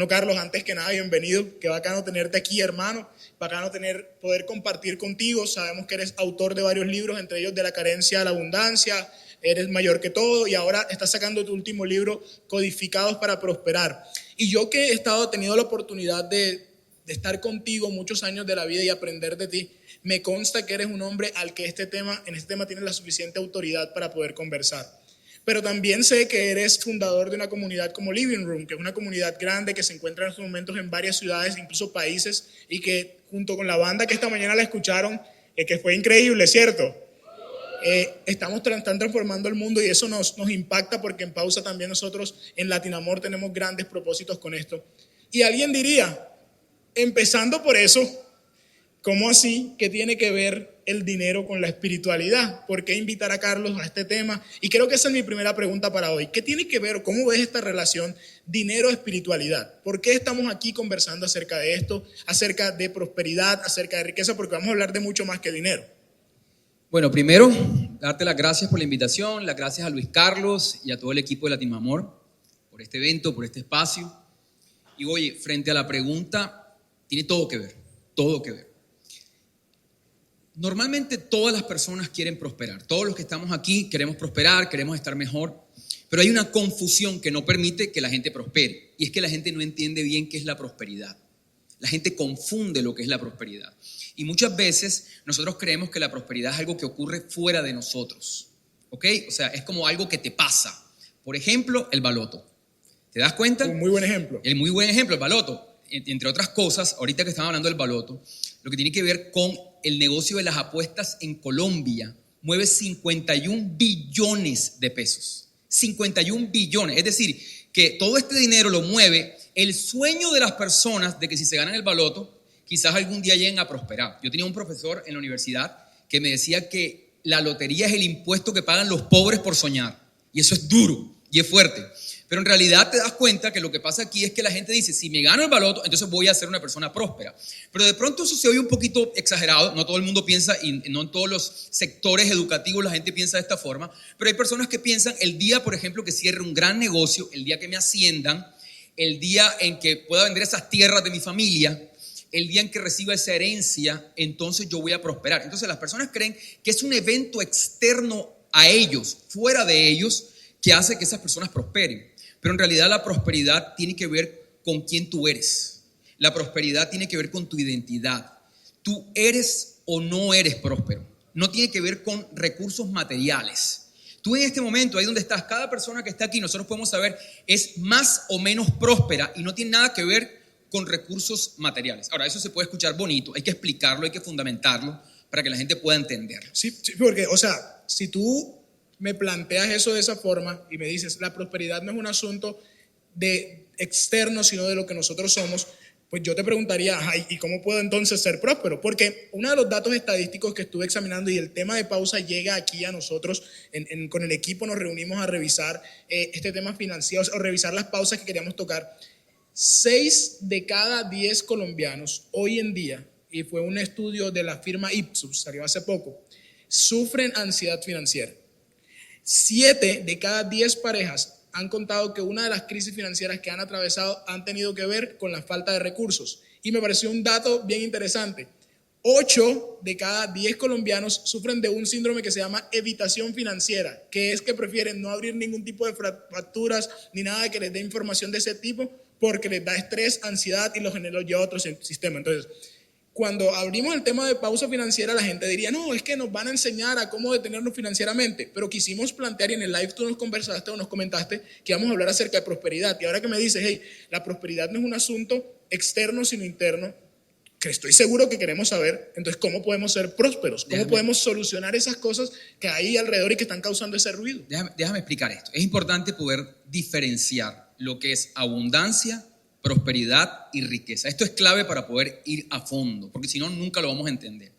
Bueno, Carlos, antes que nada, bienvenido. Qué bacano tenerte aquí, hermano. Bacano poder compartir contigo. Sabemos que eres autor de varios libros, entre ellos De la carencia a la abundancia. Eres mayor que todo y ahora estás sacando tu último libro, Codificados para Prosperar. Y yo que he tenido la oportunidad de estar contigo muchos años de la vida y aprender de ti, me consta que eres un hombre al que en este tema tienes la suficiente autoridad para poder conversar. Pero también sé que eres fundador de una comunidad como Living Room, que es una comunidad grande que se encuentra en estos momentos en varias ciudades, incluso países, y que junto con la banda que esta mañana la escucharon, que fue increíble, ¿cierto? Están transformando el mundo y eso nos impacta porque en Pausa también nosotros en Latinamor tenemos grandes propósitos con esto. Y alguien diría, empezando por eso, ¿cómo así? ¿Qué tiene que ver el dinero con la espiritualidad? ¿Por qué invitar a Carlos a este tema? Y creo que esa es mi primera pregunta para hoy. ¿Qué tiene que ver, cómo ves esta relación dinero-espiritualidad? ¿Por qué estamos aquí conversando acerca de esto, acerca de prosperidad, acerca de riqueza? Porque vamos a hablar de mucho más que dinero. Bueno, primero, darte las gracias por la invitación, las gracias a Luis Carlos y a todo el equipo de Latinamor por este evento, por este espacio. Y oye, frente a la pregunta, tiene todo que ver, todo que ver. Normalmente todas las personas quieren prosperar, todos los que estamos aquí queremos prosperar, queremos estar mejor, pero hay una confusión que no permite que la gente prospere, y es que la gente no entiende bien qué es la prosperidad. La gente confunde lo que es la prosperidad. Y muchas veces nosotros creemos que la prosperidad es algo que ocurre fuera de nosotros, ¿ok? O sea, es como algo que te pasa. Por ejemplo, el baloto. ¿Te das cuenta? Un muy buen ejemplo. El muy buen ejemplo, el baloto. Entre otras cosas, ahorita que estamos hablando del baloto, lo que tiene que ver con el negocio de las apuestas en Colombia, mueve 51 billones de pesos. 51 billones. Es decir, que todo este dinero lo mueve el sueño de las personas de que si se ganan el baloto, quizás algún día lleguen a prosperar. Yo tenía un profesor en la universidad que me decía que la lotería es el impuesto que pagan los pobres por soñar. Y eso es duro y es fuerte. Pero en realidad te das cuenta que lo que pasa aquí es que la gente dice, si me gano el baloto, entonces voy a ser una persona próspera. Pero de pronto eso se oye un poquito exagerado, no todo el mundo piensa y no en todos los sectores educativos la gente piensa de esta forma, pero hay personas que piensan el día, por ejemplo, que cierre un gran negocio, el día que me asciendan, el día en que pueda vender esas tierras de mi familia, el día en que reciba esa herencia, entonces yo voy a prosperar. Entonces las personas creen que es un evento externo a ellos, fuera de ellos, que hace que esas personas prosperen. Pero en realidad la prosperidad tiene que ver con quién tú eres. La prosperidad tiene que ver con tu identidad. Tú eres o no eres próspero. No tiene que ver con recursos materiales. Tú en este momento, ahí donde estás, cada persona que está aquí, nosotros podemos saber, es más o menos próspera y no tiene nada que ver con recursos materiales. Ahora, eso se puede escuchar bonito, hay que explicarlo, hay que fundamentarlo para que la gente pueda entenderlo. Sí, porque, o sea, si tú me planteas eso de esa forma y me dices, la prosperidad no es un asunto de externo, sino de lo que nosotros somos, pues yo te preguntaría, ¿y cómo puedo entonces ser próspero? Porque uno de los datos estadísticos que estuve examinando y el tema de Pausa llega aquí a nosotros, con el equipo nos reunimos a revisar este tema financiero, o revisar las pausas que queríamos tocar. 6 de cada 10 colombianos hoy en día, y fue un estudio de la firma Ipsos, salió hace poco, sufren ansiedad financiera. 7 de cada 10 parejas han contado que una de las crisis financieras que han atravesado han tenido que ver con la falta de recursos. Y me pareció un dato bien interesante. 8 de cada 10 colombianos sufren de un síndrome que se llama evitación financiera, que es que prefieren no abrir ningún tipo de facturas ni nada que les dé información de ese tipo porque les da estrés, ansiedad y los lleva a otro sistema. Entonces, cuando abrimos el tema de pausa financiera, la gente diría, no, es que nos van a enseñar a cómo detenernos financieramente, pero quisimos plantear, y en el live tú nos conversaste o nos comentaste que íbamos a hablar acerca de prosperidad, y ahora que me dices, hey, la prosperidad no es un asunto externo sino interno, que estoy seguro que queremos saber, entonces ¿cómo podemos ser prósperos? ¿Cómo podemos solucionar esas cosas que hay alrededor y que están causando ese ruido? Déjame explicar esto. Es importante poder diferenciar lo que es abundancia, prosperidad y riqueza. Esto es clave para poder ir a fondo, porque si no, nunca lo vamos a entender.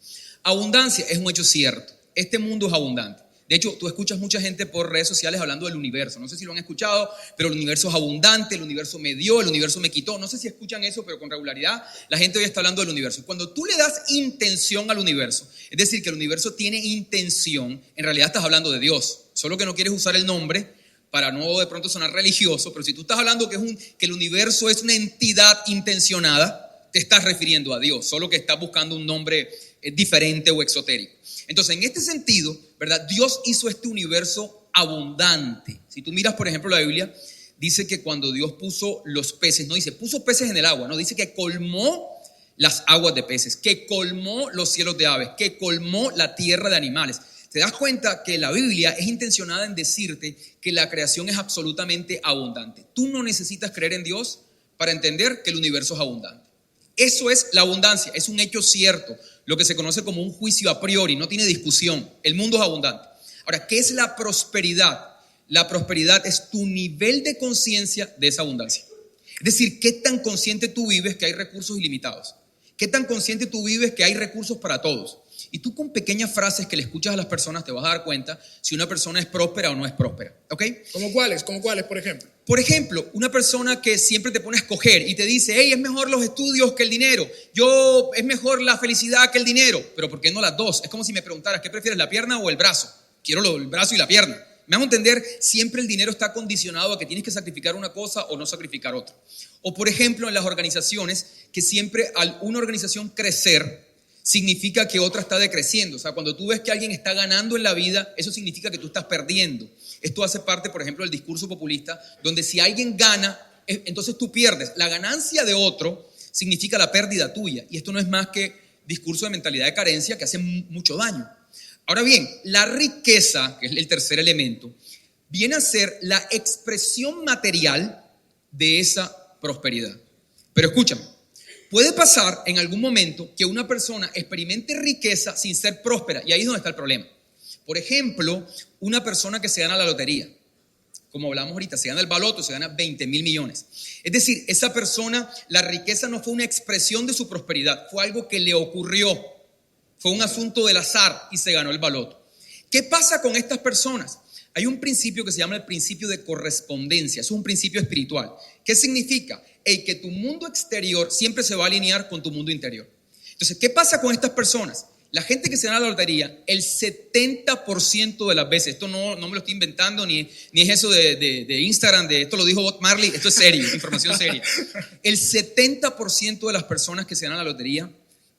Abundancia es un hecho cierto. Este mundo es abundante. De hecho, tú escuchas mucha gente por redes sociales hablando del universo. No sé si lo han escuchado, pero el universo es abundante, el universo me dio, el universo me quitó. No sé si escuchan eso, pero con regularidad la gente hoy está hablando del universo. Cuando tú le das intención al universo, es decir, que el universo tiene intención, en realidad estás hablando de Dios. Solo que no quieres usar el nombre para no de pronto sonar religioso, pero si tú estás hablando que el universo es una entidad intencionada, te estás refiriendo a Dios, solo que estás buscando un nombre diferente o exotérico. Entonces, en este sentido, ¿verdad? Dios hizo este universo abundante. Si tú miras, por ejemplo, la Biblia, dice que cuando Dios puso los peces, no dice puso peces en el agua, no, dice que colmó las aguas de peces, que colmó los cielos de aves, que colmó la tierra de animales. Te das cuenta que la Biblia es intencionada en decirte que la creación es absolutamente abundante. Tú no necesitas creer en Dios para entender que el universo es abundante. Eso es la abundancia, es un hecho cierto, lo que se conoce como un juicio a priori, no tiene discusión. El mundo es abundante. Ahora, ¿qué es la prosperidad? La prosperidad es tu nivel de conciencia de esa abundancia. Es decir, ¿qué tan consciente tú vives que hay recursos ilimitados? ¿Qué tan consciente tú vives que hay recursos para todos? Y tú con pequeñas frases que le escuchas a las personas te vas a dar cuenta si una persona es próspera o no es próspera, ¿ok? ¿Cómo cuáles? ¿Cómo cuáles, por ejemplo? Por ejemplo, una persona que siempre te pone a escoger y te dice, hey, es mejor los estudios que el dinero, es mejor la felicidad que el dinero, pero ¿por qué no las dos? Es como si me preguntaras, ¿qué prefieres, la pierna o el brazo? Quiero el brazo y la pierna. Me hago entender, siempre el dinero está condicionado a que tienes que sacrificar una cosa o no sacrificar otra. O por ejemplo, en las organizaciones, que siempre al una organización crecer, significa que otra está decreciendo. O sea, cuando tú ves que alguien está ganando en la vida, eso significa que tú estás perdiendo. Esto hace parte, por ejemplo, del discurso populista, donde si alguien gana, entonces tú pierdes. La ganancia de otro significa la pérdida tuya. Y esto no es más que discurso de mentalidad de carencia que hace mucho daño. Ahora bien, la riqueza, que es el tercer elemento, viene a ser la expresión material de esa prosperidad. Pero escúchame. Puede pasar en algún momento que una persona experimente riqueza sin ser próspera, y ahí es donde está el problema. Por ejemplo, una persona que se gana la lotería, como hablamos ahorita, se gana el baloto, se gana 20,000 millones. Es decir, esa persona, la riqueza no fue una expresión de su prosperidad, fue algo que le ocurrió, fue un asunto del azar y se ganó el baloto. ¿Qué pasa con estas personas? Hay un principio que se llama el principio de correspondencia, es un principio espiritual. ¿Qué significa? Que tu mundo exterior siempre se va a alinear con tu mundo interior. Entonces, ¿qué pasa con estas personas? La gente que se gana la lotería, el 70% de las veces, esto no me lo estoy inventando, ni es eso de Instagram, esto lo dijo Bob Marley, esto es serio, información seria. El 70% de las personas que se ganan la lotería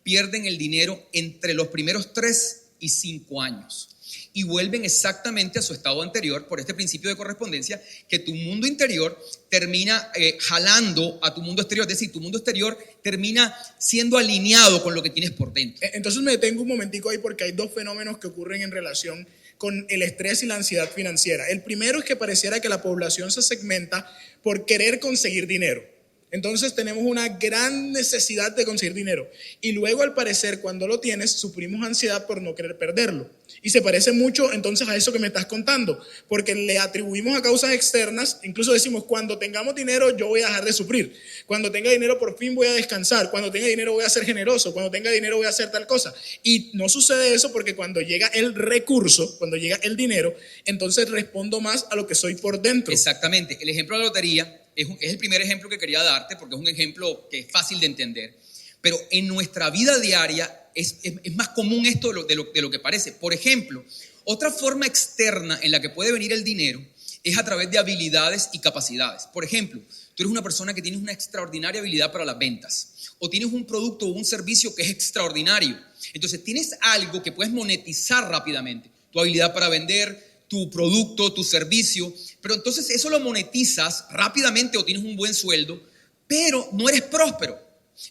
pierden el dinero entre los primeros 3 y 5 años. Y vuelven exactamente a su estado anterior por este principio de correspondencia, que tu mundo interior termina jalando a tu mundo exterior, es decir, tu mundo exterior termina siendo alineado con lo que tienes por dentro. Entonces me detengo un momentico ahí porque hay dos fenómenos que ocurren en relación con el estrés y la ansiedad financiera. El primero es que pareciera que la población se segmenta por querer conseguir dinero. Entonces tenemos una gran necesidad de conseguir dinero y luego al parecer cuando lo tienes sufrimos ansiedad por no querer perderlo y se parece mucho entonces a eso que me estás contando porque le atribuimos a causas externas, incluso decimos cuando tengamos dinero yo voy a dejar de sufrir, cuando tenga dinero por fin voy a descansar, cuando tenga dinero voy a ser generoso, cuando tenga dinero voy a hacer tal cosa y no sucede eso porque cuando llega el recurso, cuando llega el dinero, entonces respondo más a lo que soy por dentro. Exactamente, el ejemplo de la lotería es el primer ejemplo que quería darte porque es un ejemplo que es fácil de entender. Pero en nuestra vida diaria es más común esto de lo que parece. Por ejemplo, otra forma externa en la que puede venir el dinero es a través de habilidades y capacidades. Por ejemplo, tú eres una persona que tienes una extraordinaria habilidad para las ventas o tienes un producto o un servicio que es extraordinario. Entonces tienes algo que puedes monetizar rápidamente. Tu habilidad para vender, tu producto, tu servicio, pero entonces eso lo monetizas rápidamente o tienes un buen sueldo, pero no eres próspero.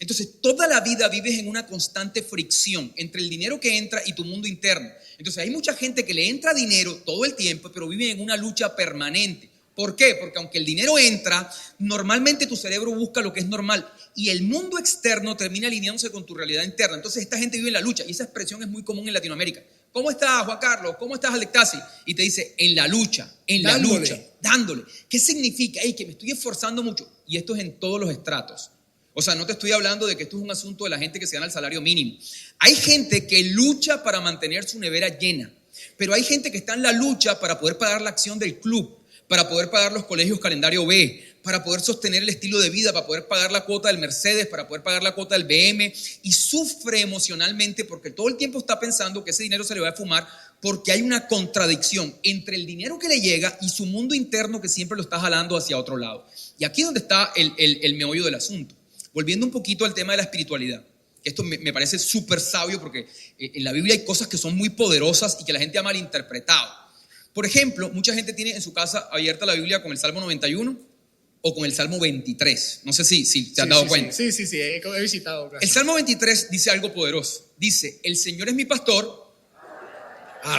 Entonces toda la vida vives en una constante fricción entre el dinero que entra y tu mundo interno. Entonces hay mucha gente que le entra dinero todo el tiempo, pero vive en una lucha permanente. ¿Por qué? Porque aunque el dinero entra, normalmente tu cerebro busca lo que es normal y el mundo externo termina alineándose con tu realidad interna. Entonces esta gente vive en la lucha y esa expresión es muy común en Latinoamérica. ¿Cómo estás, Juan Carlos? ¿Cómo estás, Alectasi? Y te dice, en la lucha, dándole. ¿Qué significa? Que me estoy esforzando mucho. Y esto es en todos los estratos. O sea, no te estoy hablando de que esto es un asunto de la gente que se gana el salario mínimo. Hay gente que lucha para mantener su nevera llena, pero hay gente que está en la lucha para poder pagar la acción del club, para poder pagar los colegios calendario B, para poder sostener el estilo de vida, para poder pagar la cuota del Mercedes, para poder pagar la cuota del BM, y sufre emocionalmente porque todo el tiempo está pensando que ese dinero se le va a fumar porque hay una contradicción entre el dinero que le llega y su mundo interno que siempre lo está jalando hacia otro lado. Y aquí es donde está el meollo del asunto. Volviendo un poquito al tema de la espiritualidad. Esto me parece súper sabio porque en la Biblia hay cosas que son muy poderosas y que la gente ha malinterpretado. Por ejemplo, mucha gente tiene en su casa abierta la Biblia con el Salmo 91 o con el Salmo 23. No sé si te has dado cuenta. Sí, he visitado. El Salmo 23 dice algo poderoso. Dice, el Señor es mi pastor.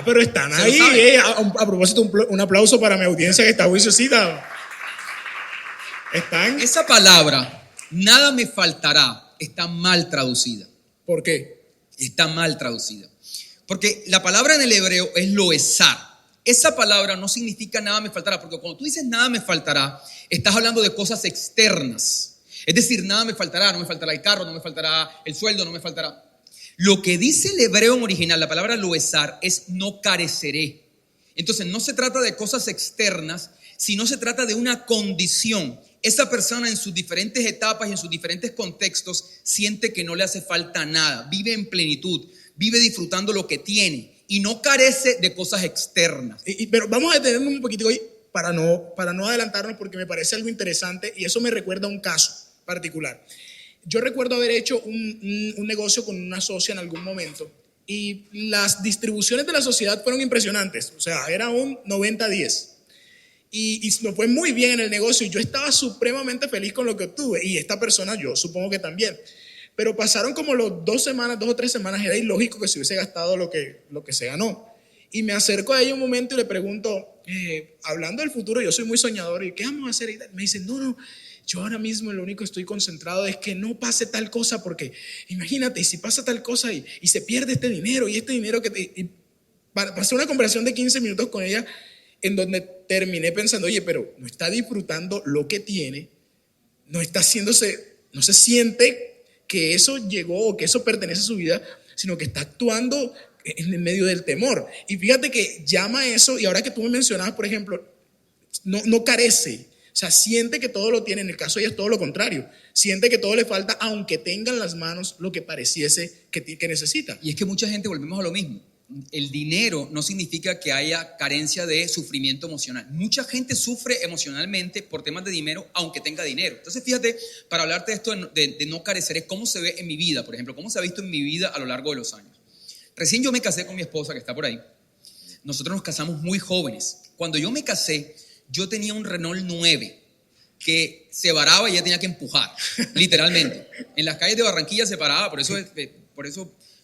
Pero están ahí. A propósito, un aplauso para mi audiencia que está juiciosita. Están. Esa palabra, nada me faltará, está mal traducida. ¿Por qué? Está mal traducida. Porque la palabra en el hebreo es loesar. Esa palabra no significa nada me faltará, porque cuando tú dices nada me faltará, estás hablando de cosas externas. Es decir, nada me faltará, no me faltará el carro, no me faltará el sueldo, no me faltará. Lo que dice el hebreo en original, la palabra loesar, es no careceré. Entonces no se trata de cosas externas, sino se trata de una condición. Esa persona en sus diferentes etapas y en sus diferentes contextos siente que no le hace falta nada, vive en plenitud, vive disfrutando lo que tiene y no carece de cosas externas. Pero vamos a detenernos un poquito hoy para no adelantarnos porque me parece algo interesante y eso me recuerda a un caso particular. Yo recuerdo haber hecho un negocio con una socia en algún momento y las distribuciones de la sociedad fueron impresionantes, o sea, era un 90-10. Y nos fue muy bien en el negocio y yo estaba supremamente feliz con lo que obtuve y esta persona yo supongo que también. Pero pasaron como 2 o 3 semanas, era ilógico que se hubiese gastado lo que se ganó. Y me acerco a ella un momento y le pregunto, hablando del futuro, yo soy muy soñador, ¿y qué vamos a hacer? Y me dice, no, yo ahora mismo lo único que estoy concentrado es que no pase tal cosa, porque imagínate, y si pasa tal cosa y se pierde este dinero y este dinero pasé una conversación de 15 minutos con ella en donde terminé pensando, oye, pero no está disfrutando lo que tiene, no se siente que eso llegó o que eso pertenece a su vida, sino que está actuando en el medio del temor. Y fíjate que llama eso, y ahora que tú me mencionabas, por ejemplo, no carece, o sea, siente que todo lo tiene. En el caso de ella es todo lo contrario, siente que todo le falta, aunque tenga en las manos lo que pareciese que necesita. Y es que mucha gente, volvemos a lo mismo, el dinero no significa que haya carencia de sufrimiento emocional. Mucha gente sufre emocionalmente por temas de dinero, aunque tenga dinero. Entonces, fíjate, para hablarte de esto de no carecer, es cómo se ve en mi vida, por ejemplo, cómo se ha visto en mi vida a lo largo de los años. Recién yo me casé con mi esposa, que está por ahí. Nosotros nos casamos muy jóvenes. Cuando yo me casé, yo tenía un Renault 9 que se varaba y ella tenía que empujar, literalmente. En las calles de Barranquilla se paraba, por eso,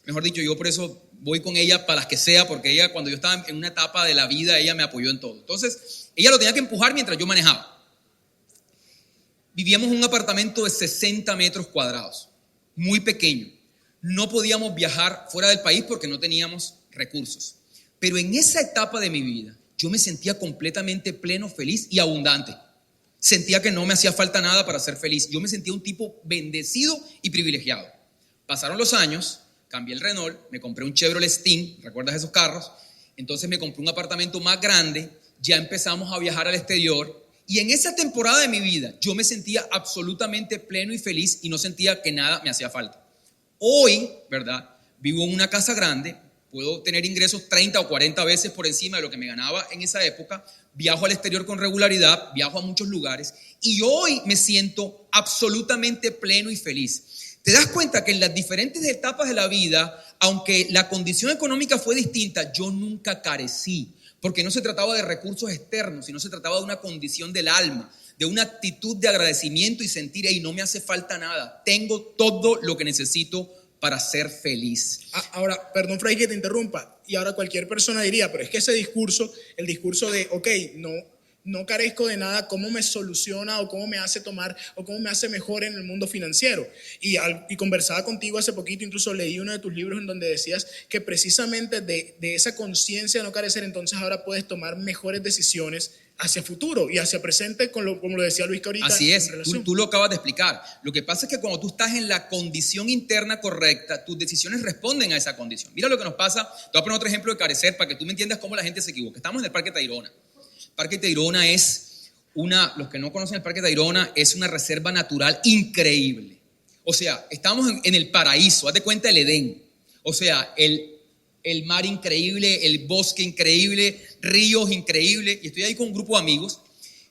mejor dicho, yo por eso voy con ella para las que sea, porque ella, cuando yo estaba en una etapa de la vida, ella me apoyó en todo. Entonces, ella lo tenía que empujar mientras yo manejaba. Vivíamos en un apartamento de 60 metros cuadrados, muy pequeño. No podíamos viajar fuera del país porque no teníamos recursos. Pero en esa etapa de mi vida, yo me sentía completamente pleno, feliz y abundante. Sentía que no me hacía falta nada para ser feliz. Yo me sentía un tipo bendecido y privilegiado. Pasaron los años, cambié el Renault, me compré un Chevrolet Sting, ¿recuerdas esos carros? Entonces me compré un apartamento más grande, ya empezamos a viajar al exterior y en esa temporada de mi vida yo me sentía absolutamente pleno y feliz y no sentía que nada me hacía falta. Hoy, ¿verdad? Vivo en una casa grande, puedo tener ingresos 30 o 40 veces por encima de lo que me ganaba en esa época, viajo al exterior con regularidad, viajo a muchos lugares y hoy me siento absolutamente pleno y feliz. ¿Te das cuenta que en las diferentes etapas de la vida, aunque la condición económica fue distinta, yo nunca carecí? Porque no se trataba de recursos externos, sino se trataba de una condición del alma, de una actitud de agradecimiento y sentir, hey, no me hace falta nada, tengo todo lo que necesito para ser feliz. Ahora, perdón, Fray, que te interrumpa, y ahora cualquier persona diría, pero es que ese discurso, el discurso de, ok, no carezco de nada, ¿cómo me soluciona o cómo me hace tomar o cómo me hace mejor en el mundo financiero? Y conversaba contigo hace poquito, incluso leí uno de tus libros en donde decías que precisamente de esa conciencia de no carecer, entonces ahora puedes tomar mejores decisiones hacia futuro y hacia presente, como lo decía Luis ahorita. Así es, tú lo acabas de explicar. Lo que pasa es que cuando tú estás en la condición interna correcta, tus decisiones responden a esa condición. Mira lo que nos pasa, te voy a poner otro ejemplo de carecer para que tú me entiendas cómo la gente se equivoca. Estamos en el Parque Tayrona. El Parque Tayrona es los que no conocen el Parque Tayrona, es una reserva natural increíble. O sea, estamos en el paraíso, haz de cuenta el Edén. O sea, el mar increíble, el bosque increíble, ríos increíbles, y estoy ahí con un grupo de amigos,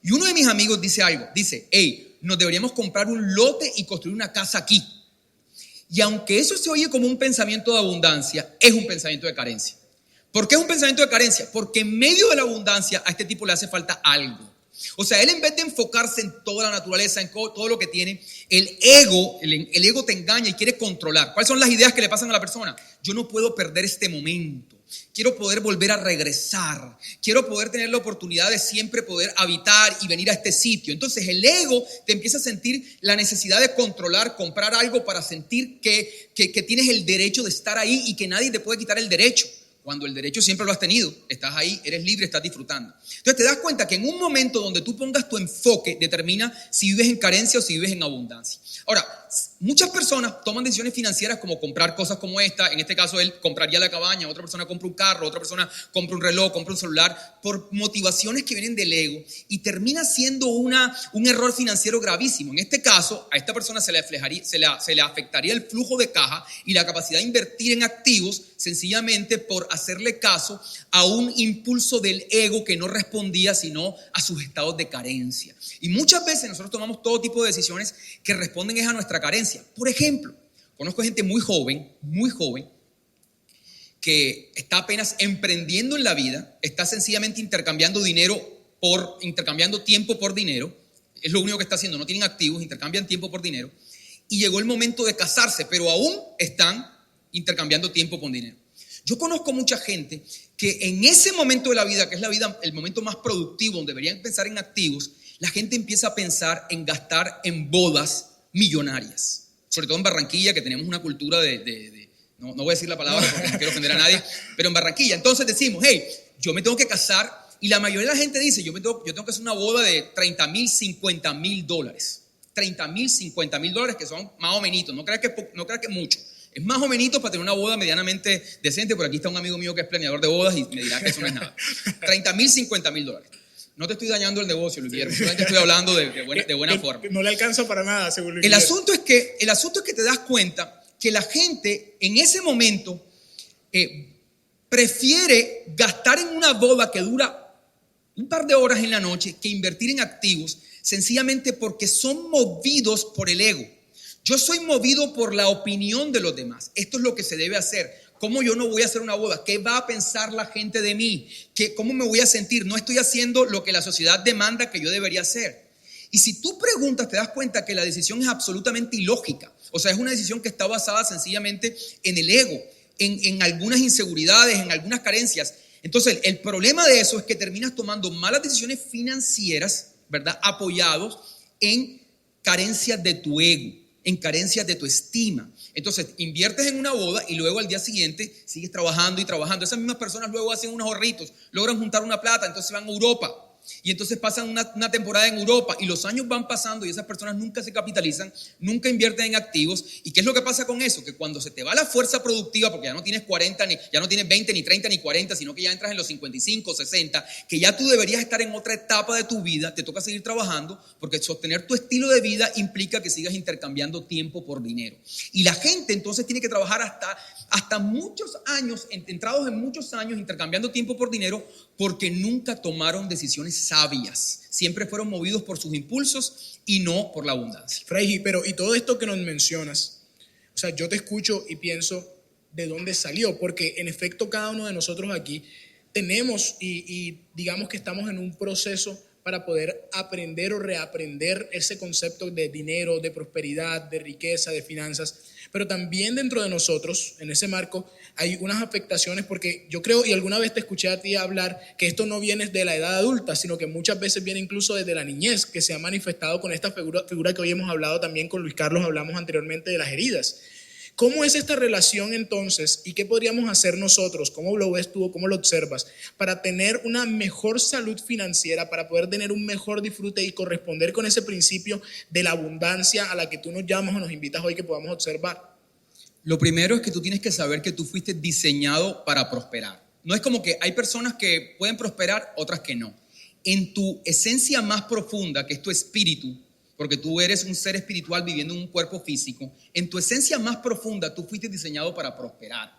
y uno de mis amigos dice algo, dice, hey, nos deberíamos comprar un lote y construir una casa aquí. Y aunque eso se oye como un pensamiento de abundancia, es un pensamiento de carencia. ¿Por qué es un pensamiento de carencia? Porque en medio de la abundancia a este tipo le hace falta algo. O sea, él en vez de enfocarse en toda la naturaleza, en todo lo que tiene, el ego te engaña y quiere controlar. ¿Cuáles son las ideas que le pasan a la persona? Yo no puedo perder este momento. Quiero poder volver a regresar. Quiero poder tener la oportunidad de siempre poder habitar y venir a este sitio. Entonces el ego te empieza a sentir la necesidad de controlar, comprar algo para sentir que tienes el derecho de estar ahí y que nadie te puede quitar el derecho. Cuando el derecho siempre lo has tenido, estás ahí, eres libre, estás disfrutando. Entonces te das cuenta que en un momento donde tú pongas tu enfoque determina si vives en carencia o si vives en abundancia. Ahora, muchas personas toman decisiones financieras como comprar cosas como esta. En este caso él compraría la cabaña, otra persona compra un carro, otra persona compra un reloj, compra un celular, por motivaciones que vienen del ego, y termina siendo un error financiero gravísimo. En este caso, a esta persona se le afectaría el flujo de caja y la capacidad de invertir en activos, sencillamente por hacerle caso a un impulso del ego que no respondía sino a sus estados de carencia. Y muchas veces nosotros tomamos todo tipo de decisiones que responden a nuestra carencia. Por ejemplo, conozco gente muy joven, que está apenas emprendiendo en la vida, está sencillamente intercambiando tiempo por dinero. Es lo único que está haciendo, no tienen activos, intercambian tiempo por dinero. Y llegó el momento de casarse, pero aún están intercambiando tiempo con dinero. Yo conozco mucha gente que en ese momento de la vida, que es el momento más productivo, donde deberían pensar en activos, la gente empieza a pensar en gastar en bodas millonarias. Sobre todo en Barranquilla, que tenemos una cultura no voy a decir la palabra porque no quiero ofender a nadie, pero en Barranquilla. Entonces decimos, hey, yo me tengo que casar, y la mayoría de la gente dice, yo tengo que hacer una boda de $30,000, $50,000. $30,000, $50,000, que son más o menos, no creas que mucho. Es más o menos para tener una boda medianamente decente. Por aquí está un amigo mío que es planeador de bodas y me dirá que eso no es nada. $30,000, $50,000. No te estoy dañando el negocio, Luis Guillermo. Solamente estoy hablando de buena forma. No le alcanza para nada, según Luis El Guillermo. asunto es que te das cuenta que la gente en ese momento prefiere gastar en una boda que dura un par de horas en la noche que invertir en activos, sencillamente porque son movidos por el ego. Yo soy movido por la opinión de los demás. Esto es lo que se debe hacer. ¿Cómo yo no voy a hacer una boda? ¿Qué va a pensar la gente de mí? ¿Cómo me voy a sentir? No estoy haciendo lo que la sociedad demanda que yo debería hacer. Y si tú preguntas, te das cuenta que la decisión es absolutamente ilógica. O sea, es una decisión que está basada sencillamente en el ego, en algunas inseguridades, en algunas carencias. Entonces, el problema de eso es que terminas tomando malas decisiones financieras, ¿verdad? Apoyados en carencias de tu ego, en carencias de tu estima. Entonces inviertes en una boda y luego al día siguiente sigues trabajando y trabajando. Esas mismas personas luego hacen unos ahorritos, logran juntar una plata, entonces van a Europa y entonces pasan una temporada en Europa, y los años van pasando y esas personas nunca se capitalizan, nunca invierten en activos. ¿Y qué es lo que pasa con eso? Que cuando se te va la fuerza productiva, porque ya no tienes 40, ya no tienes 20, ni 30, ni 40, sino que ya entras en los 55, 60, que ya tú deberías estar en otra etapa de tu vida, te toca seguir trabajando, porque sostener tu estilo de vida implica que sigas intercambiando tiempo por dinero. Y la gente entonces tiene que trabajar hasta muchos años, entrados en muchos años, intercambiando tiempo por dinero, porque nunca tomaron decisiones sabias. Siempre fueron movidos por sus impulsos y no por la abundancia. Fray, pero y todo esto que nos mencionas, o sea, yo te escucho y pienso de dónde salió, porque en efecto cada uno de nosotros aquí tenemos y digamos que estamos en un proceso para poder aprender o reaprender ese concepto de dinero, de prosperidad, de riqueza, de finanzas. Pero también dentro de nosotros, en ese marco, hay unas afectaciones, porque yo creo, y alguna vez te escuché a ti hablar, que esto no viene de la edad adulta, sino que muchas veces viene incluso desde la niñez, que se ha manifestado con esta figura que hoy hemos hablado también con Luis Carlos, hablamos anteriormente de las heridas. ¿Cómo es esta relación entonces y qué podríamos hacer nosotros? ¿Cómo lo ves tú o cómo lo observas? Para tener una mejor salud financiera, para poder tener un mejor disfrute y corresponder con ese principio de la abundancia a la que tú nos llamas o nos invitas hoy que podamos observar. Lo primero es que tú tienes que saber que tú fuiste diseñado para prosperar. No es como que hay personas que pueden prosperar, otras que no. En tu esencia más profunda, que es tu espíritu, porque tú eres un ser espiritual viviendo en un cuerpo físico, en tu esencia más profunda tú fuiste diseñado para prosperar.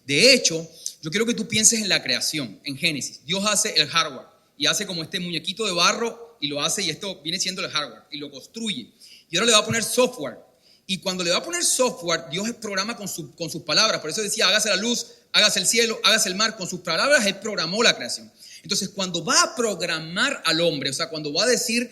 De hecho, yo quiero que tú pienses en la creación, en Génesis. Dios hace el hardware y hace como este muñequito de barro y lo hace, y esto viene siendo el hardware, y lo construye. Y ahora le va a poner software. Y cuando le va a poner software, Dios programa con sus palabras. Por eso decía, hágase la luz, hágase el cielo, hágase el mar. Con sus palabras Él programó la creación. Entonces, cuando va a programar al hombre, o sea, cuando va a decir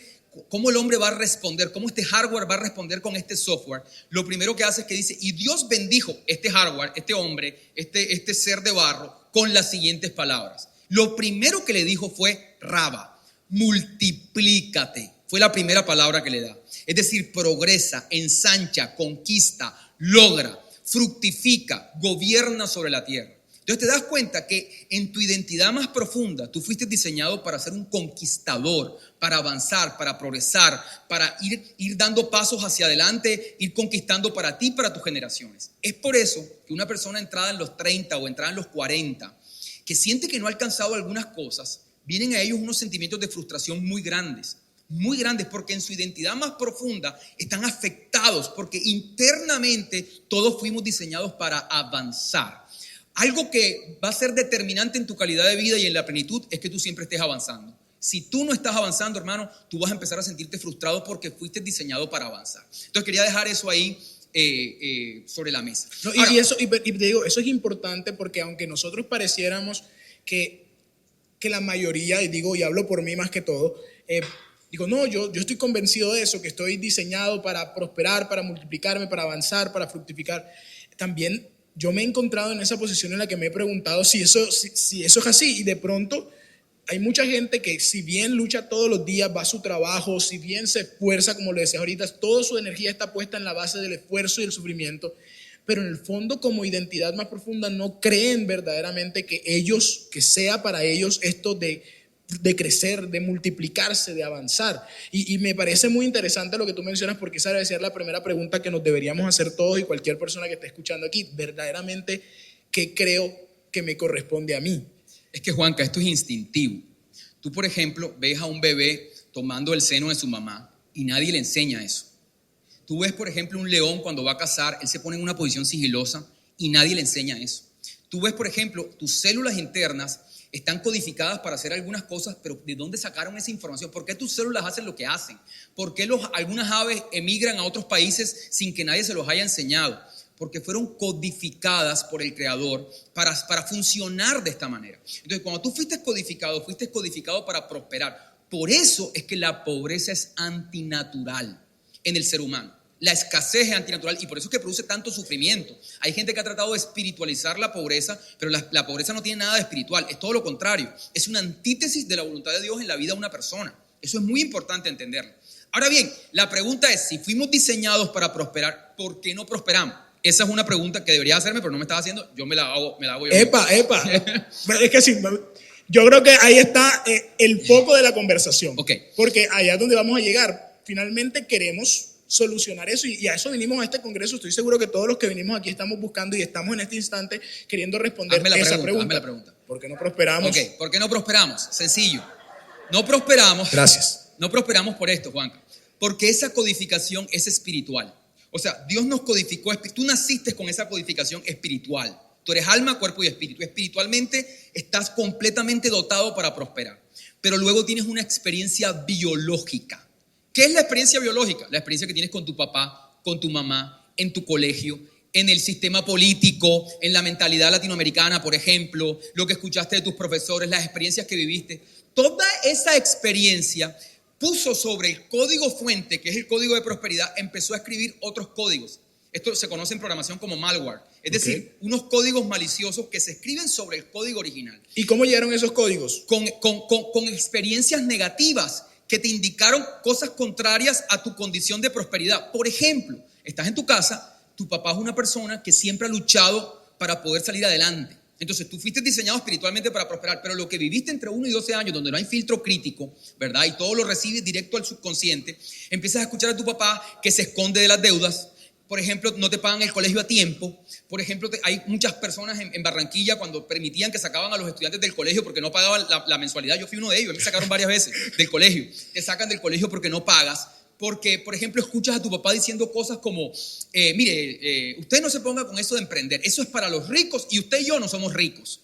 cómo el hombre va a responder, cómo este hardware va a responder con este software, lo primero que hace es que dice, y Dios bendijo este hardware, este hombre, este ser de barro, con las siguientes palabras. Lo primero que le dijo fue, Raba, multiplícate. Fue la primera palabra que le da. Es decir, progresa, ensancha, conquista, logra, fructifica, gobierna sobre la tierra. Entonces te das cuenta que en tu identidad más profunda tú fuiste diseñado para ser un conquistador, para avanzar, para progresar, para ir dando pasos hacia adelante, ir conquistando para ti y para tus generaciones. Es por eso que una persona entrada en los 30 o entrada en los 40, que siente que no ha alcanzado algunas cosas, vienen a ellos unos sentimientos de frustración muy grandes, porque en su identidad más profunda están afectados, porque internamente todos fuimos diseñados para avanzar. Algo que va a ser determinante en tu calidad de vida y en la plenitud es que tú siempre estés avanzando. Si tú no estás avanzando, hermano, tú vas a empezar a sentirte frustrado porque fuiste diseñado para avanzar. Entonces quería dejar eso ahí sobre la mesa. No, Ahora, y te digo, eso es importante porque aunque nosotros pareciéramos que la mayoría, y hablo por mí más que todo, digo, no, yo estoy convencido de eso, que estoy diseñado para prosperar, para multiplicarme, para avanzar, para fructificar. También yo me he encontrado en esa posición en la que me he preguntado si eso es así, y de pronto hay mucha gente que si bien lucha todos los días, va a su trabajo, si bien se esfuerza, como le decía ahorita, toda su energía está puesta en la base del esfuerzo y el sufrimiento, pero en el fondo como identidad más profunda no creen verdaderamente que sea para ellos esto de crecer, de multiplicarse, de avanzar. Y me parece muy interesante lo que tú mencionas, porque esa debe ser la primera pregunta que nos deberíamos hacer todos y cualquier persona que esté escuchando aquí. Verdaderamente, ¿qué creo que me corresponde a mí? Es que, Juanca, esto es instintivo. Tú, por ejemplo, ves a un bebé tomando el seno de su mamá y nadie le enseña eso. Tú ves, por ejemplo, un león cuando va a cazar, él se pone en una posición sigilosa y nadie le enseña eso. Tú ves, por ejemplo, tus células internas están codificadas para hacer algunas cosas, pero ¿de dónde sacaron esa información? ¿Por qué tus células hacen lo que hacen? ¿Por qué algunas aves emigran a otros países sin que nadie se los haya enseñado? Porque fueron codificadas por el Creador para funcionar de esta manera. Entonces, cuando tú fuiste codificado para prosperar. Por eso es que la pobreza es antinatural en el ser humano. La escasez es antinatural y por eso es que produce tanto sufrimiento. Hay gente que ha tratado de espiritualizar la pobreza, pero la pobreza no tiene nada de espiritual, es todo lo contrario. Es una antítesis de la voluntad de Dios en la vida de una persona. Eso es muy importante entenderlo. Ahora bien, la pregunta es, si fuimos diseñados para prosperar, ¿por qué no prosperamos? Esa es una pregunta que debería hacerme, pero no me estás haciendo, yo me la hago yo. Epa. Es que sí, yo creo que ahí está el foco de la conversación. Okay. Porque allá es donde vamos a llegar. Finalmente queremos solucionar eso y a eso vinimos a este congreso. Estoy seguro que todos los que vinimos aquí estamos buscando y estamos en este instante queriendo responder esa pregunta. Hazme la pregunta. ¿Por qué no prosperamos? Okay. ¿Por qué no prosperamos? Sencillo. No prosperamos. Gracias. No prosperamos por esto, Juanca. Porque esa codificación es espiritual. O sea, Dios nos codificó, tú naciste con esa codificación espiritual. Tú eres alma, cuerpo y espíritu. Espiritualmente estás completamente dotado para prosperar. Pero luego tienes una experiencia biológica. ¿Qué es la experiencia biológica? La experiencia que tienes con tu papá, con tu mamá, en tu colegio, en el sistema político, en la mentalidad latinoamericana, por ejemplo, lo que escuchaste de tus profesores, las experiencias que viviste. Toda esa experiencia puso sobre el código fuente, que es el código de prosperidad, empezó a escribir otros códigos. Esto se conoce en programación como malware, es decir, unos códigos maliciosos que se escriben sobre el código original. ¿Y cómo llegaron esos códigos? Con experiencias negativas que te indicaron cosas contrarias a tu condición de prosperidad. Por ejemplo, estás en tu casa, tu papá es una persona que siempre ha luchado para poder salir adelante. Entonces tú fuiste diseñado espiritualmente para prosperar, pero lo que viviste entre 1 y 12 años, donde no hay filtro crítico, ¿verdad? Y todo lo recibes directo al subconsciente, empiezas a escuchar a tu papá que se esconde de las deudas. Por ejemplo, no te pagan el colegio a tiempo. Por ejemplo, hay muchas personas en Barranquilla cuando permitían que sacaban a los estudiantes del colegio porque no pagaban la mensualidad. Yo fui uno de ellos, me sacaron varias veces del colegio. Te sacan del colegio porque no pagas. porque, por ejemplo, escuchas a tu papá diciendo cosas como, mire, usted no se ponga con eso de emprender, eso es para los ricos y usted y yo no somos ricos.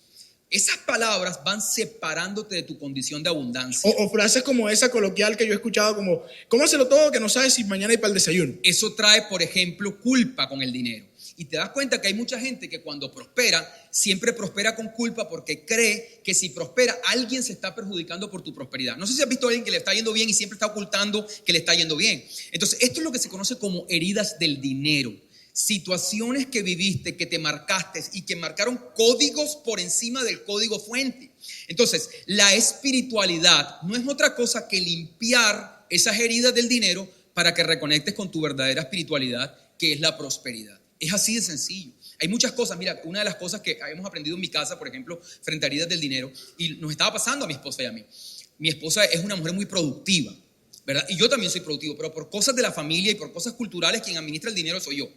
Esas palabras van separándote de tu condición de abundancia. O frases como esa coloquial que yo he escuchado como, cómaselo todo que no sabes si mañana hay para el desayuno. Eso trae, por ejemplo, culpa con el dinero. Y te das cuenta que hay mucha gente que cuando prospera, siempre prospera con culpa porque cree que si prospera, alguien se está perjudicando por tu prosperidad. No sé si has visto a alguien que le está yendo bien y siempre está ocultando que le está yendo bien. Entonces, esto es lo que se conoce como heridas del dinero. Situaciones que viviste, que te marcaste y que marcaron códigos por encima del código fuente. Entonces, la espiritualidad no es otra cosa que limpiar esas heridas del dinero para que reconectes con tu verdadera espiritualidad, que es la prosperidad. Es así de sencillo. Hay muchas cosas. Mira, una de las cosas que hemos aprendido en mi casa, por ejemplo, frente a heridas del dinero, y nos estaba pasando a mi esposa y a mí. Mi esposa es una mujer muy productiva, ¿verdad? Y yo también soy productivo, pero por cosas de la familia y por cosas culturales, quien administra el dinero soy yo.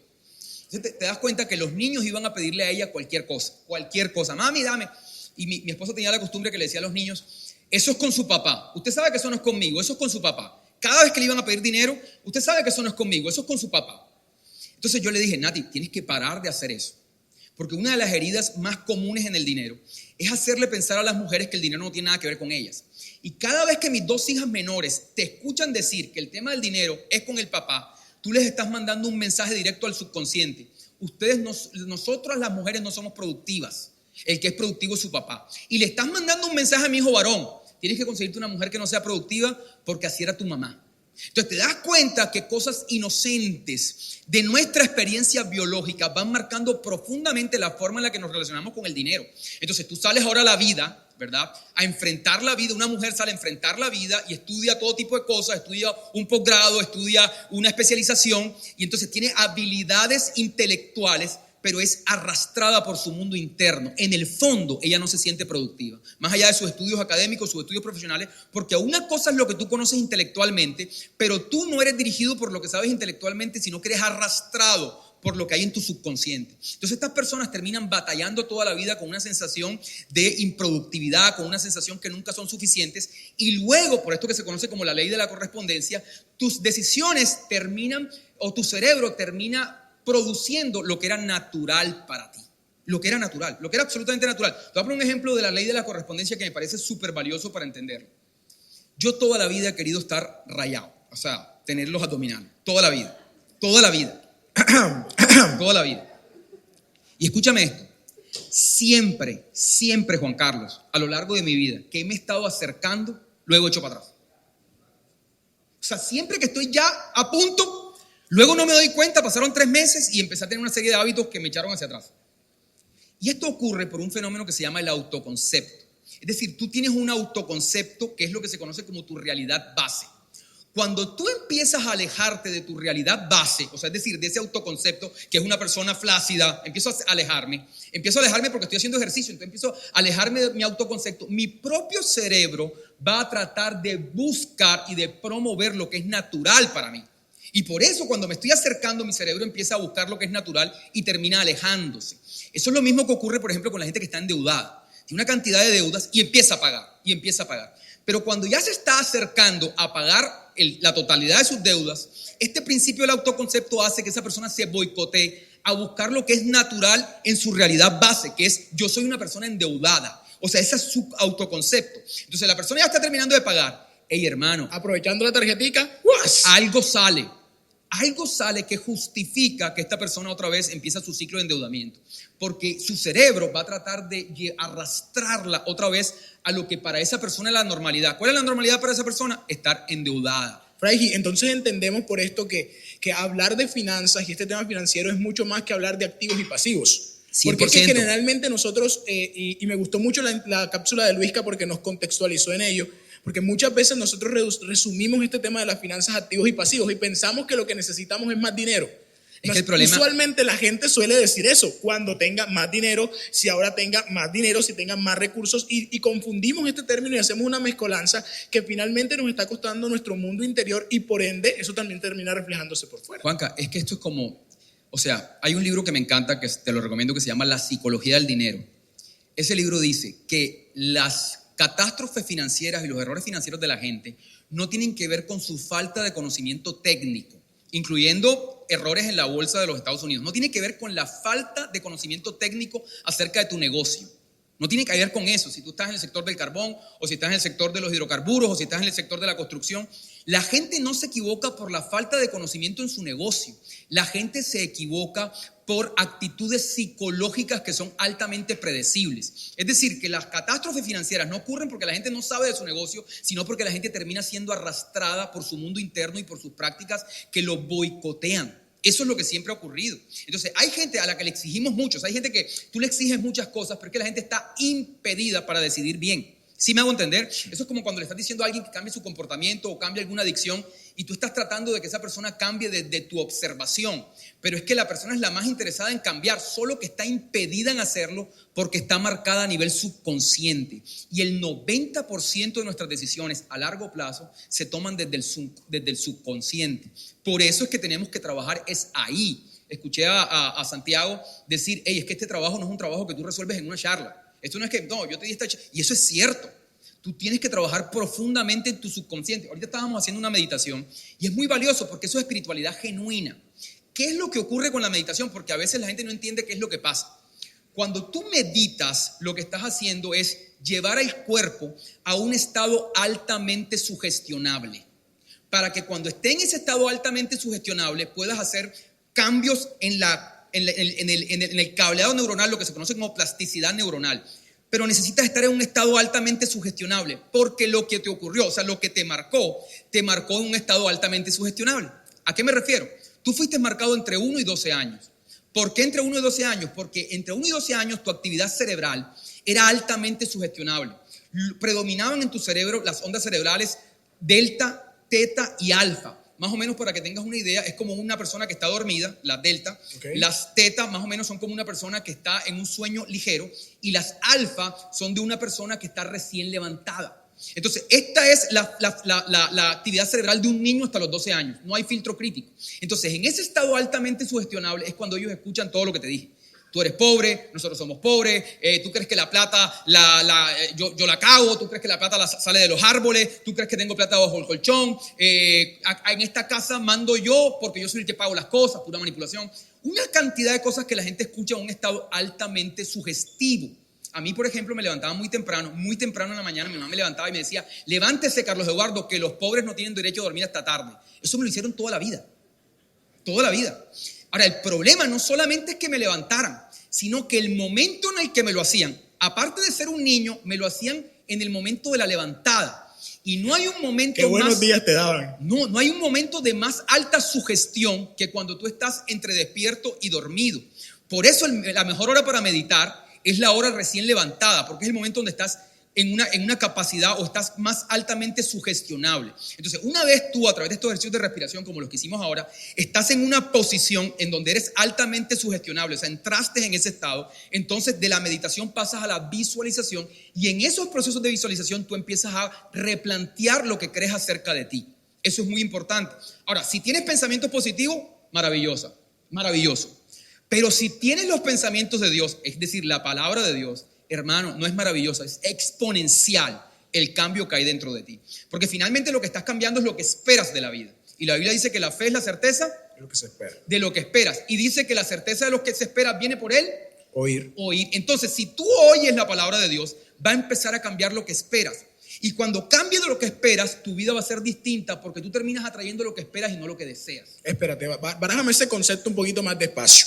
Entonces te das cuenta que los niños iban a pedirle a ella cualquier cosa. Mami, dame. Y mi esposa tenía la costumbre que le decía a los niños, eso es con su papá. Usted sabe que eso no es conmigo, eso es con su papá. Cada vez que le iban a pedir dinero, usted sabe que eso no es conmigo, eso es con su papá. Entonces yo le dije, Nati, tienes que parar de hacer eso. Porque una de las heridas más comunes en el dinero es hacerle pensar a las mujeres que el dinero no tiene nada que ver con ellas. Y cada vez que mis dos hijas menores te escuchan decir que el tema del dinero es con el papá, tú les estás mandando un mensaje directo al subconsciente. Nosotras las mujeres no somos productivas. El que es productivo es su papá. Y le estás mandando un mensaje a mi hijo varón. Tienes que conseguirte una mujer que no sea productiva porque así era tu mamá. Entonces te das cuenta que cosas inocentes de nuestra experiencia biológica van marcando profundamente la forma en la que nos relacionamos con el dinero. Entonces tú sales ahora a la vida, ¿verdad? A enfrentar la vida. Una mujer sale a enfrentar la vida y estudia todo tipo de cosas, estudia un posgrado, estudia una especialización y entonces tiene habilidades intelectuales, pero es arrastrada por su mundo interno. En el fondo, ella no se siente productiva. Más allá de sus estudios académicos, sus estudios profesionales, porque una cosa es lo que tú conoces intelectualmente, pero tú no eres dirigido por lo que sabes intelectualmente, sino que eres arrastrado por lo que hay en tu subconsciente. Entonces estas personas terminan batallando toda la vida con una sensación de improductividad, con una sensación que nunca son suficientes, y luego, por esto que se conoce como la ley de la correspondencia, tus decisiones terminan, o tu cerebro termina produciendo lo que era natural para ti. Lo que era natural, lo que era absolutamente natural. Te voy a poner un ejemplo de la ley de la correspondencia que me parece súper valioso para entenderlo. Yo toda la vida he querido estar rayado, o sea, tener los abdominales. Toda la vida. Toda la vida. Y escúchame esto. Siempre, Juan Carlos, a lo largo de mi vida, que me he estado acercando, luego he hecho para atrás. O sea, siempre que estoy ya a punto, luego no me doy cuenta, pasaron 3 meses y empecé a tener una serie de hábitos que me echaron hacia atrás. Y esto ocurre por un fenómeno que se llama el autoconcepto. Es decir, tú tienes un autoconcepto que es lo que se conoce como tu realidad base. Cuando tú empiezas a alejarte de tu realidad base, o sea, es decir, de ese autoconcepto, que es una persona flácida, empiezo a alejarme porque estoy haciendo ejercicio, entonces empiezo a alejarme de mi autoconcepto. Mi propio cerebro va a tratar de buscar y de promover lo que es natural para mí. Y por eso cuando me estoy acercando, mi cerebro empieza a buscar lo que es natural y termina alejándose. Eso es lo mismo que ocurre, por ejemplo, con la gente que está endeudada. Tiene una cantidad de deudas y empieza a pagar. Pero cuando ya se está acercando a pagar la totalidad de sus deudas, este principio del autoconcepto hace que esa persona se boicotee a buscar lo que es natural en su realidad base, que es yo soy una persona endeudada. O sea, ese es su autoconcepto. Entonces la persona ya está terminando de pagar. Hey, hermano, aprovechando la tarjetica, algo sale que justifica que esta persona otra vez empieza su ciclo de endeudamiento, porque su cerebro va a tratar de arrastrarla otra vez a lo que para esa persona es la normalidad. ¿Cuál es la normalidad para esa persona? Estar endeudada. Fraigi, entonces entendemos por esto que hablar de finanzas y este tema financiero es mucho más que hablar de activos y pasivos. 100%. Porque es que generalmente nosotros, y me gustó mucho la cápsula de Luisca porque nos contextualizó en ello, porque muchas veces nosotros resumimos este tema de las finanzas activos y pasivos y pensamos que lo que necesitamos es más dinero. Es que el problema... Usualmente la gente suele decir eso, cuando tenga más dinero, si ahora tenga más dinero, si tenga más recursos, y confundimos este término y hacemos una mezcolanza que finalmente nos está costando nuestro mundo interior y por ende eso también termina reflejándose por fuera. Juanca, es que esto es como, o sea, hay un libro que me encanta, que te lo recomiendo, que se llama La psicología del dinero. Ese libro dice que las catástrofes financieras y los errores financieros de la gente no tienen que ver con su falta de conocimiento técnico, incluyendo errores en la bolsa de los Estados Unidos. No tiene que ver con la falta de conocimiento técnico acerca de tu negocio. No tiene que ver con eso. Si tú estás en el sector del carbón, o si estás en el sector de los hidrocarburos, o si estás en el sector de la construcción, la gente no se equivoca por la falta de conocimiento en su negocio. La gente se equivoca por actitudes psicológicas que son altamente predecibles. Es decir, que las catástrofes financieras no ocurren porque la gente no sabe de su negocio, sino porque la gente termina siendo arrastrada por su mundo interno y por sus prácticas que lo boicotean. Eso es lo que siempre ha ocurrido. Entonces, hay gente a la que le exigimos mucho. O sea, hay gente que tú le exiges muchas cosas, pero es que la gente está impedida para decidir bien. ¿Sí me hago entender? Eso es como cuando le estás diciendo a alguien que cambie su comportamiento o cambie alguna adicción y tú estás tratando de que esa persona cambie desde tu observación. Pero es que la persona es la más interesada en cambiar, solo que está impedida en hacerlo porque está marcada a nivel subconsciente. Y el 90% de nuestras decisiones a largo plazo se toman desde el subconsciente. Por eso es que tenemos que trabajar es ahí. Escuché a Santiago decir, hey, es que este trabajo no es un trabajo que tú resuelves en una charla. Esto no es que, no, yo te di esta charla. Y eso es cierto. Tú tienes que trabajar profundamente en tu subconsciente. Ahorita estábamos haciendo una meditación y es muy valioso porque eso es espiritualidad genuina. ¿Qué es lo que ocurre con la meditación? Porque a veces la gente no entiende qué es lo que pasa. Cuando tú meditas, lo que estás haciendo es llevar al cuerpo a un estado altamente sugestionable. Para que cuando esté en ese estado altamente sugestionable puedas hacer cambios en el cableado neuronal, lo que se conoce como plasticidad neuronal. Pero necesitas estar en un estado altamente sugestionable, porque lo que te ocurrió, o sea, lo que te marcó en un estado altamente sugestionable. ¿A qué me refiero? Tú fuiste marcado entre 1 y 12 años. ¿Por qué entre 1 y 12 años? Porque entre 1 y 12 años tu actividad cerebral era altamente sugestionable. Predominaban en tu cerebro las ondas cerebrales delta, teta y alfa. Más o menos para que tengas una idea, es como una persona que está dormida, las delta. Okay. Las teta más o menos son como una persona que está en un sueño ligero y las alfa son de una persona que está recién levantada. Entonces, esta es la actividad cerebral de un niño hasta los 12 años. No hay filtro crítico. Entonces, en ese estado altamente sugestionable es cuando ellos escuchan todo lo que te dije. Tú eres pobre, nosotros somos pobres, tú crees que la plata yo la cago, tú crees que la plata sale de los árboles, tú crees que tengo plata bajo el colchón, en esta casa mando yo porque yo soy el que pago las cosas, pura manipulación. Una cantidad de cosas que la gente escucha en un estado altamente sugestivo. A mí, por ejemplo, me levantaba muy temprano en la mañana, mi mamá me levantaba y me decía, levántese, Carlos Eduardo, que los pobres no tienen derecho a dormir hasta tarde. Eso me lo hicieron toda la vida. Ahora, el problema no solamente es que me levantaran, sino que el momento en el que me lo hacían, aparte de ser un niño, me lo hacían en el momento de la levantada. Y no hay un momento ¡Qué buenos días te daban! No hay un momento de más alta sugestión que cuando tú estás entre despierto y dormido. Por eso la mejor hora para meditar es la hora recién levantada, porque es el momento donde estás en una capacidad o estás más altamente sugestionable. Entonces, una vez tú, a través de estos ejercicios de respiración, como los que hicimos ahora, estás en una posición en donde eres altamente sugestionable, o sea, entraste en ese estado, entonces de la meditación pasas a la visualización y en esos procesos de visualización tú empiezas a replantear lo que crees acerca de ti. Eso es muy importante. Ahora, si tienes pensamientos positivos, maravilloso. Pero si tienes los pensamientos de Dios, es decir, la palabra de Dios, hermano, no es maravillosa, es exponencial el cambio que hay dentro de ti. Porque finalmente lo que estás cambiando es lo que esperas de la vida. Y la Biblia dice que la fe es la certeza de lo que se espera. De lo que esperas. Y dice que la certeza de lo que se espera viene por él. Oír. Entonces, si tú oyes la palabra de Dios, va a empezar a cambiar lo que esperas. Y cuando cambie de lo que esperas, tu vida va a ser distinta porque tú terminas atrayendo lo que esperas y no lo que deseas. Espérate, barájame ese concepto un poquito más despacio.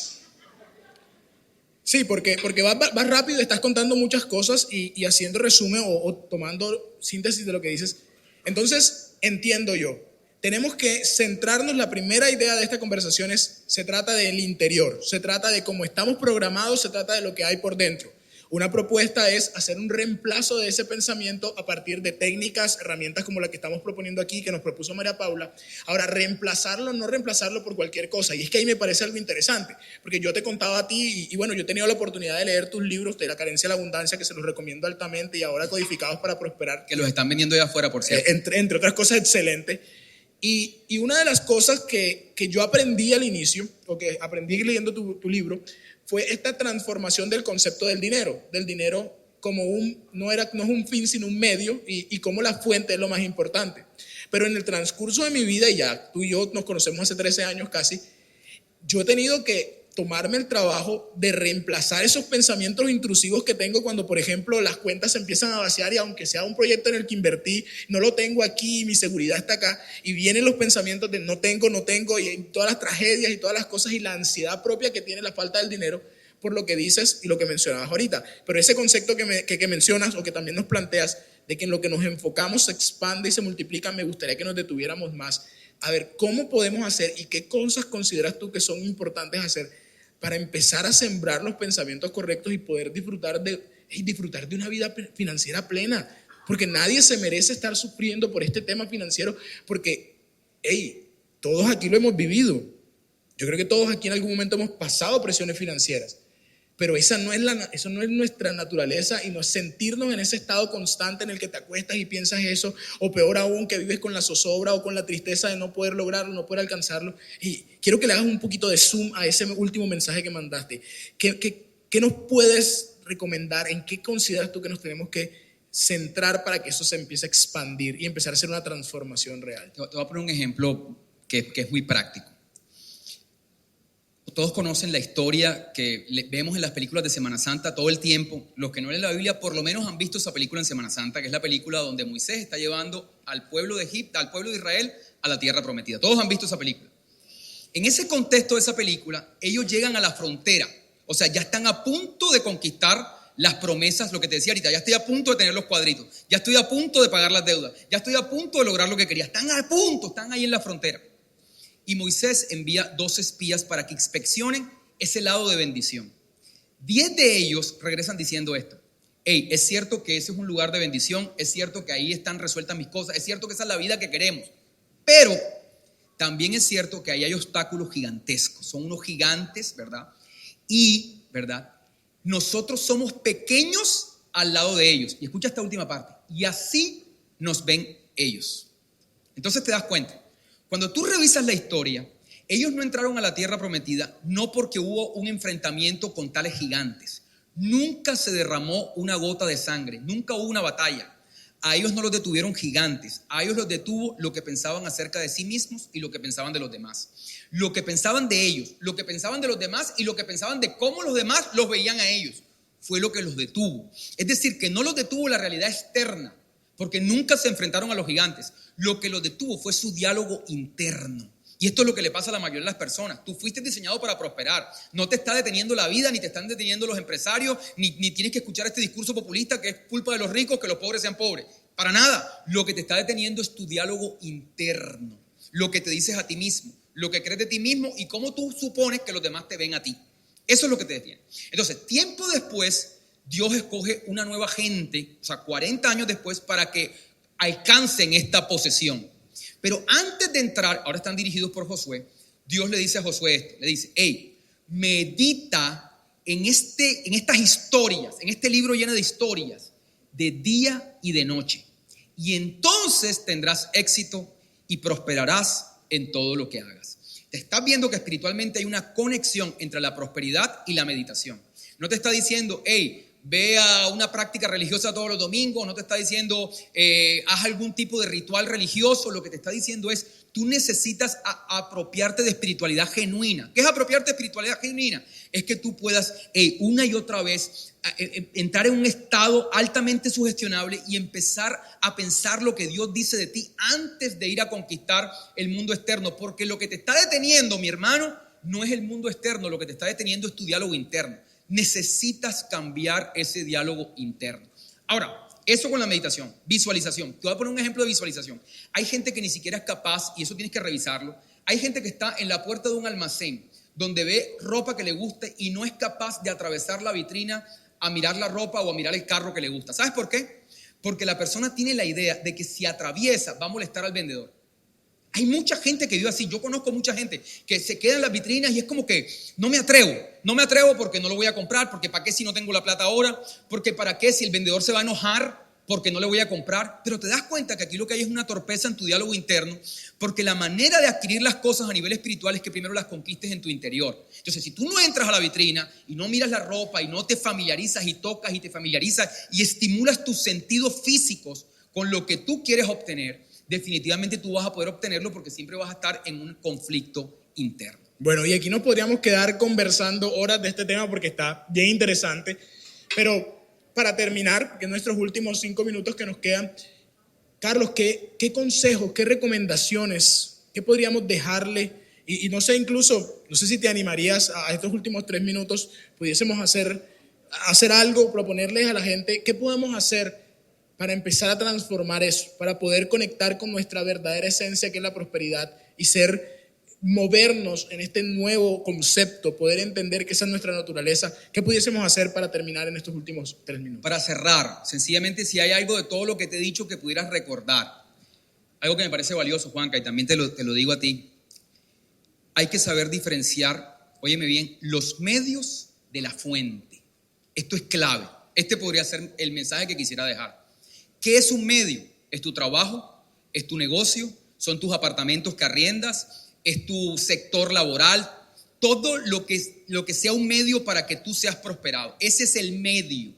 Sí, porque vas rápido, estás contando muchas cosas y haciendo resumen o tomando síntesis de lo que dices. Entonces, entiendo yo, tenemos que centrarnos, la primera idea de esta conversación se trata del interior, se trata de cómo estamos programados, se trata de lo que hay por dentro. Una propuesta es hacer un reemplazo de ese pensamiento a partir de técnicas, herramientas como la que estamos proponiendo aquí, que nos propuso María Paula. Ahora, no reemplazarlo por cualquier cosa. Y es que ahí me parece algo interesante, porque yo te contaba a ti, y bueno, yo he tenido la oportunidad de leer tus libros de La carencia y la abundancia, que se los recomiendo altamente, y ahora Codificados para prosperar. Que los están vendiendo allá afuera, por cierto. Entre otras cosas, excelente. Y una de las cosas que yo aprendí al inicio, o que aprendí leyendo tu libro, fue esta transformación del concepto del dinero como no es un fin sino un medio y como la fuente es lo más importante. Pero en el transcurso de mi vida, y ya tú y yo nos conocemos hace 13 años casi, yo he tenido que tomarme el trabajo de reemplazar esos pensamientos intrusivos que tengo cuando, por ejemplo, las cuentas se empiezan a vaciar y aunque sea un proyecto en el que invertí, no lo tengo aquí, mi seguridad está acá, y vienen los pensamientos de no tengo, y todas las tragedias y todas las cosas y la ansiedad propia que tiene la falta del dinero por lo que dices y lo que mencionabas ahorita. Pero ese concepto que mencionas o que también nos planteas de que en lo que nos enfocamos se expande y se multiplica, me gustaría que nos detuviéramos más. A ver, ¿cómo podemos hacer y qué cosas consideras tú que son importantes hacer para empezar a sembrar los pensamientos correctos y poder disfrutar de una vida financiera plena? Porque nadie se merece estar sufriendo por este tema financiero, porque, todos aquí lo hemos vivido. Yo creo que todos aquí en algún momento hemos pasado presiones financieras, pero eso no es nuestra naturaleza y no es sentirnos en ese estado constante en el que te acuestas y piensas eso, o peor aún, que vives con la zozobra o con la tristeza de no poder lograrlo, no poder alcanzarlo. Y quiero que le hagas un poquito de zoom a ese último mensaje que mandaste. ¿Qué nos puedes recomendar? ¿En qué consideras tú que nos tenemos que centrar para que eso se empiece a expandir y empezar a hacer una transformación real? Te voy a poner un ejemplo que es muy práctico. Todos conocen la historia que vemos en las películas de Semana Santa todo el tiempo. Los que no leen la Biblia por lo menos han visto esa película en Semana Santa, que es la película donde Moisés está llevando al pueblo de Egipto, al pueblo de Israel, a la tierra prometida. Todos han visto esa película. En ese contexto de esa película, ellos llegan a la frontera. O sea, ya están a punto de conquistar las promesas, lo que te decía ahorita. Ya estoy a punto de tener los cuadritos. Ya estoy a punto de pagar las deudas. Ya estoy a punto de lograr lo que quería. Están a punto, están ahí en la frontera. Y Moisés envía 2 espías para que inspeccionen ese lado de bendición. 10 de ellos regresan diciendo esto: es cierto que ese es un lugar de bendición, es cierto que ahí están resueltas mis cosas, es cierto que esa es la vida que queremos, pero también es cierto que ahí hay obstáculos gigantescos, son unos gigantes, ¿verdad? Y, ¿verdad?, nosotros somos pequeños al lado de ellos. Y escucha esta última parte: y así nos ven ellos. Entonces te das cuenta. Cuando tú revisas la historia, ellos no entraron a la tierra prometida no porque hubo un enfrentamiento con tales gigantes. Nunca se derramó una gota de sangre, nunca hubo una batalla. A ellos no los detuvieron gigantes, a ellos los detuvo lo que pensaban acerca de sí mismos y lo que pensaban de los demás. Lo que pensaban de ellos, lo que pensaban de los demás y lo que pensaban de cómo los demás los veían a ellos, fue lo que los detuvo. Es decir, que no los detuvo la realidad externa, porque nunca se enfrentaron a los gigantes. Lo que los detuvo fue su diálogo interno. Y esto es lo que le pasa a la mayoría de las personas. Tú fuiste diseñado para prosperar. No te está deteniendo la vida, ni te están deteniendo los empresarios, ni tienes que escuchar este discurso populista que es culpa de los ricos, que los pobres sean pobres. Para nada. Lo que te está deteniendo es tu diálogo interno. Lo que te dices a ti mismo, lo que crees de ti mismo y cómo tú supones que los demás te ven a ti. Eso es lo que te detiene. Entonces, tiempo después, Dios escoge una nueva gente, o sea, 40 años después, para que alcancen esta posesión. Pero antes de entrar, ahora están dirigidos por Josué, Dios le dice a Josué esto, le dice: medita en estas historias, en este libro lleno de historias, de día y de noche, y entonces tendrás éxito y prosperarás en todo lo que hagas. Te estás viendo que espiritualmente hay una conexión entre la prosperidad y la meditación. No te está diciendo: ve a una práctica religiosa todos los domingos, no te está diciendo haz algún tipo de ritual religioso. Lo que te está diciendo es: tú necesitas apropiarte de espiritualidad genuina. ¿Qué es apropiarte de espiritualidad genuina? Es que tú puedas una y otra vez entrar en un estado altamente sugestionable y empezar a pensar lo que Dios dice de ti antes de ir a conquistar el mundo externo, porque lo que te está deteniendo, mi hermano, no es el mundo externo, lo que te está deteniendo es tu diálogo interno. Necesitas cambiar ese diálogo interno. Ahora, eso con la meditación, visualización. Te voy a poner un ejemplo de visualización. Hay gente que ni siquiera es capaz, y eso tienes que revisarlo. Hay gente que está en la puerta de un almacén donde ve ropa que le guste y no es capaz de atravesar la vitrina a mirar la ropa o a mirar el carro que le gusta. ¿Sabes por qué? Porque la persona tiene la idea de que si atraviesa va a molestar al vendedor. Hay mucha gente que vive así. Yo conozco mucha gente que se queda en las vitrinas y es como que no me atrevo porque no lo voy a comprar, porque para qué si no tengo la plata ahora, porque para qué si el vendedor se va a enojar, porque no le voy a comprar, pero te das cuenta que aquí lo que hay es una torpeza en tu diálogo interno, porque la manera de adquirir las cosas a nivel espiritual es que primero las conquistes en tu interior. Entonces, si tú no entras a la vitrina y no miras la ropa y no te familiarizas y tocas y te familiarizas y estimulas tus sentidos físicos con lo que tú quieres obtener, definitivamente tú vas a poder obtenerlo porque siempre vas a estar en un conflicto interno. Bueno, y aquí nos podríamos quedar conversando horas de este tema porque está bien interesante, pero para terminar, que en nuestros últimos 5 minutos que nos quedan, Carlos, ¿qué consejos, qué recomendaciones, qué podríamos dejarle? Y no sé, incluso, no sé si te animarías a estos últimos 3 minutos, pudiésemos hacer algo, proponerles a la gente, ¿qué podemos hacer para empezar a transformar eso, para poder conectar con nuestra verdadera esencia, que es la prosperidad, y movernos en este nuevo concepto, poder entender que esa es nuestra naturaleza? ¿Qué pudiésemos hacer para terminar en estos últimos 3 minutos? Para cerrar, sencillamente, si hay algo de todo lo que te he dicho que pudieras recordar, algo que me parece valioso, Juanca, y también te lo digo a ti, hay que saber diferenciar, óyeme bien, los medios de la fuente. Esto es clave. Este podría ser el mensaje que quisiera dejar. ¿Qué es un medio? Es tu trabajo, es tu negocio, son tus apartamentos que arriendas, es tu sector laboral, todo lo que sea un medio para que tú seas prosperado. Ese es el medio,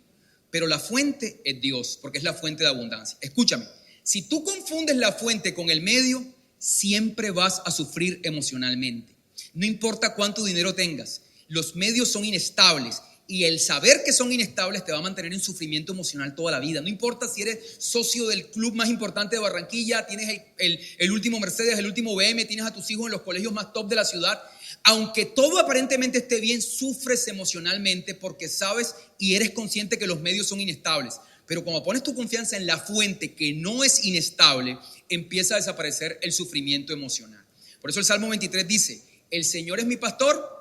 pero la fuente es Dios, porque es la fuente de abundancia. Escúchame, si tú confundes la fuente con el medio, siempre vas a sufrir emocionalmente. No importa cuánto dinero tengas, los medios son inestables. Y el saber que son inestables te va a mantener en sufrimiento emocional toda la vida. No importa si eres socio del club más importante de Barranquilla, tienes el último Mercedes, el último BM, tienes a tus hijos en los colegios más top de la ciudad. Aunque todo aparentemente esté bien, sufres emocionalmente porque sabes y eres consciente que los medios son inestables. Pero cuando pones tu confianza en la fuente que no es inestable, empieza a desaparecer el sufrimiento emocional. Por eso el Salmo 23 dice, ¿el Señor es mi pastor?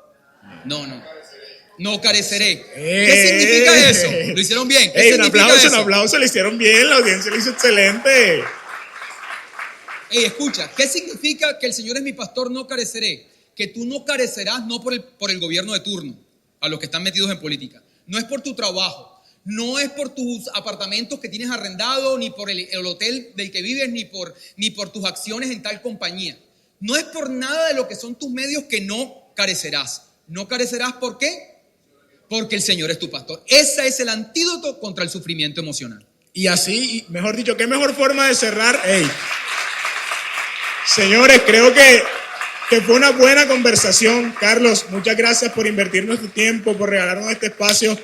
No careceré. ¿Qué significa eso? ¿Lo hicieron bien? ¿Qué significa eso? Un aplauso, lo hicieron bien, la audiencia lo hizo excelente. Escucha, ¿qué significa que el Señor es mi pastor, no careceré? Que tú no carecerás no por el gobierno de turno, a los que están metidos en política. No es por tu trabajo, no es por tus apartamentos que tienes arrendado, ni por el hotel del que vives, ni por tus acciones en tal compañía. No es por nada de lo que son tus medios que no carecerás. No carecerás, ¿por qué? Porque el Señor es tu pastor. Ese es el antídoto contra el sufrimiento emocional. Y así, mejor dicho, qué mejor forma de cerrar. Señores, creo que fue una buena conversación. Carlos, muchas gracias por invertirnos tu tiempo, por regalarnos este espacio.